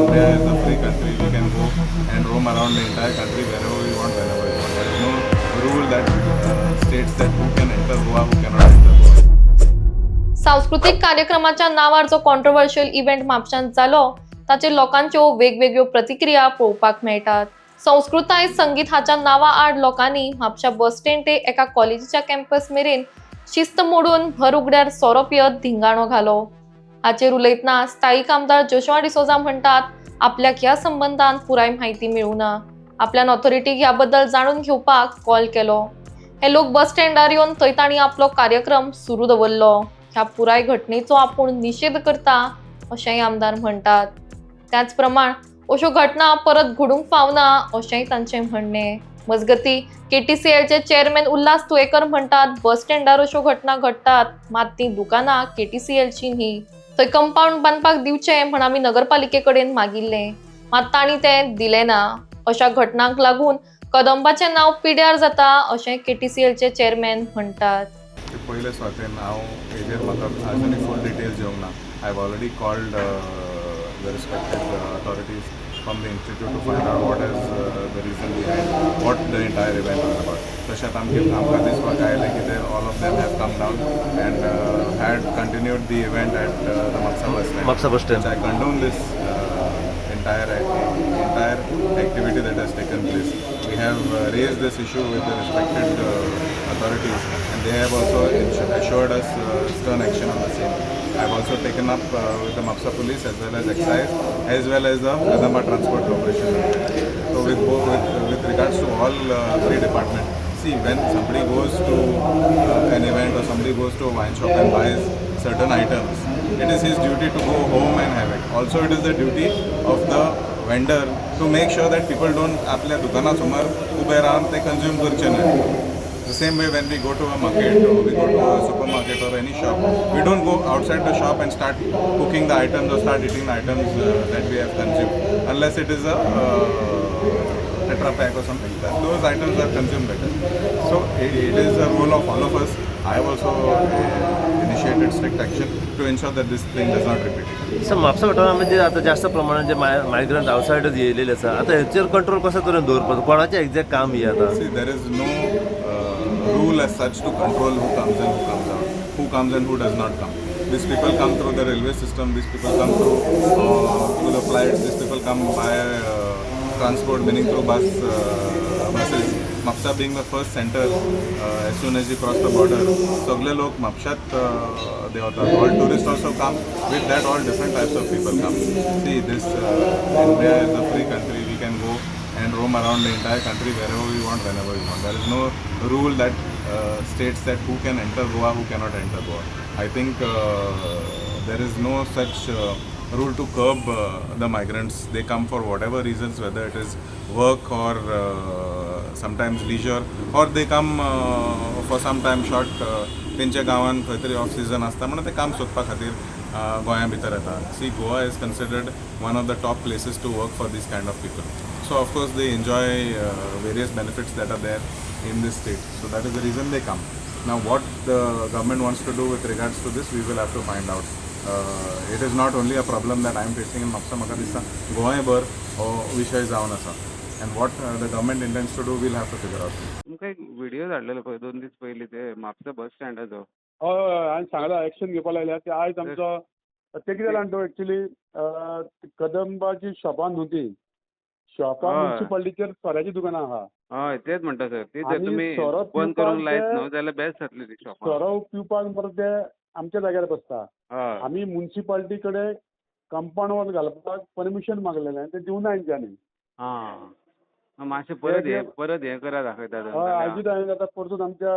India is a free country. We can go and roam around the entire country wherever we want, whenever we want. There is no rule that states that who can enter Goa, who cannot enter Goa. सांस्कृतिक कार्यक्रमाच्या नावार जो controversial event म्हापशांत जालो ताचे लोकांच्यो वेगवेगळ्यो प्रतिक्रिया पळोवपाक मेळटात. संस्कृताय संगीत हाच्या नांवा आड लोकांनी म्हापशा बस स्टँड ते एका कॉलेजीच्या कॅम्पस मेरेन शिस्त मोडून भर उगड्यार सोरो पियत धिंगाणो घालो. हाचेर उलयतना स्थायिक आमदार जोशुआ डिसोजा म्हणटात आपल्याक ह्या संबंधान पुराय म्हायती मेळूना. आपल्यान ऑथॉरिटीक ह्या बद्दल जाणून घेवपाक कॉल केलो. हे लोक बस स्टँडार येवन थंय तांणी आपलो कार्यक्रम सुरू दवरलो. ह्या पुराय घटनेचो आपूण निषेध करता अशेंय आमदार म्हणटात. त्याच प्रमाण अश्यो घटना परत घडूंक फावना अशेंय तांचें म्हणणें. मजगती केटीसीएलचे चेअरमॅन उल्हास तुयेकर म्हणटात बस स्टँडार अश्यो घटना घडटात मात ती दुकानां केटीसीएलची न्ही. थंय कंपाऊंड बांदपाक दिवचें म्हण आमी नगरपालिके कडेन मागिल्लें मात तांणी तें दिलें ना. अशा घटनांक लागून कदंबाचें नांव पिड्यार जाता अशें केटीसीएलचे चेअरमॅन म्हणटात. पहिले स्वातेन हांव हेजेर म्हाका आजुनूय फूल डिटेल्स येवंक ना. I have already called the respected authorities from the institute to find out what is the reason behind what the entire event was about. तशेंच आमकां दिसपाक आयलें की ते all of them have come down and had continued the event at the Mapusa bus stand. I condone this entire activity that has taken place. We have raised this issue with the respected authorities, and they have also assured us stern action on the same. I have also taken up with the Mapsa police as well as excise as well as the Kadamba Transport Corporation. So with regards to all three departments, see, when somebody goes to an event or somebody goes to a wine shop and buys certain items, it is his duty to go home and have it. Also, it is the duty of the vendor to make sure that people don't आपल्या दुकानासमोर उभे राहून ते consume करचे नाही. The same way when we go to a market or we go to a supermarket or any shop, we don't go outside the shop and start cooking the items or start eating the items that we have consumed unless it is a Tetra Pak or something. Those items are consumed better. So it is a role of all of us. I have also initiated strict action to ensure that this thing does not repeat. Sir Mapusa घटनामध्ये आता जास्त प्रमाणात जे migrant आउटसायडच येयलेले आसा आता हेचेर control कसो तरेन दवरपाचो कोणाचें एक्झॅक्ट काम ही आता. See, there is no rule as such to control who comes in, who comes out, who comes and who does not come. These people come through the railway system, these people come through the flights, these people come by transport, meaning through buses. Mapsa being the first center, as soon as you cross the border, सगळे लोक म्हापशात देवतात. All tourists also come. With that, all different types of people come. See, this India is a free country. We can go and roam around the entire country wherever we want, whenever we want. There is no rule that states that who can enter Goa, who cannot enter Goa. I think there is no such rule to curb the migrants. They come for whatever reasons, whether it is work or sometimes leisure, or they come for some time short. तेंच्या गांवान खंय तरी off season आसता म्हणून ते काम सोदपा खातीर गोंया भितर येता. See, Goa is considered one of the top places to work for these kind of people. So of course they enjoy various benefits that are there in this state. So that is the reason they come. Now what the government wants to do with regards to this, we will have to find out. It is not only a problem that I am facing in Mapsa. म्हाका दिसता गोंयभर हो विशय जावन आसा. And what the government intends to do, we'll have to figure out. तुमकां एक video धाडलेलो पळय 2 दीस पयलीं ते म्हापसा बस स्टँडाचो. हय हांवें सांगला एक्शन घेवपा लायल्या ते आयज आमचो ते कितें जालां तो एक्चुली कदंबाची शॉपां न्हू ती शॉपां हय. म्युन्सिपालिटीचेर सोऱ्याची दुकानां आहा. हय तेच म्हणटा सर ती जर आनी तुमी सोरो बंद पिवपाक करूंक लायत ते- न्हू जाल्यार बेस्ट जातली ती शॉपां. सोरो पिवपाक परत ते आमच्या जाग्यार बसता. हय आमी म्युन्सिपालिटी कडेन कंपाऊंड वॉल घालपाक परमिशन मागलेलें तें दिवना हेंच्यांनी. हां मातशें परत हें करा दाखयता हय आयजूच हांवें आतां परतून आमच्या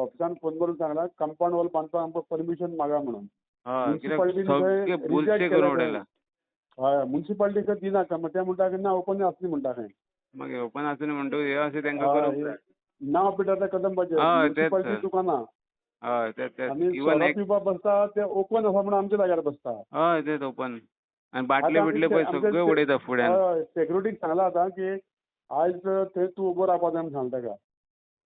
ऑफिसान फोन करून सांगला कंपाऊंड वॉल बांदपाक आमकां परमिशन मागा म्हणून. हय कित्याक म्युन्सिपालिटीन सगळे थंय बुरशे reject करून केला उडयला. हय म्युन्सिपालिटी खंय दिना का ते म्हणटा की ना ओपन आसली म्हणटा खंय. मागीर ओपन आसून म्हणटू हे अशें तांकां करूंक जाय. नांव पिड्यार कदंबाचें हय, तेच म्युन्सिपालिटी तर. दुकानां हय तेच आनी इवन सोरो एक पिवपाक बसता ते ओपन आसा म्हणून आमच्या जाग्यार बसता. हय तेच ओपन आनी बाटले बिटले पळय सगळे उडयता फुड्यान. हय सेक्युरिटीक सांगला आतां की आयज थंय तूं उबो रावपा जाय म्हूण सांगला ताका.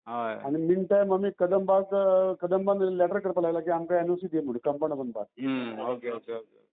हय आनी मीन टायम आमी कदंबान लेटर करपा लायला की आमकां एनओसी दी म्हणून कंपाऊंड बांदपाक. Okay okay okay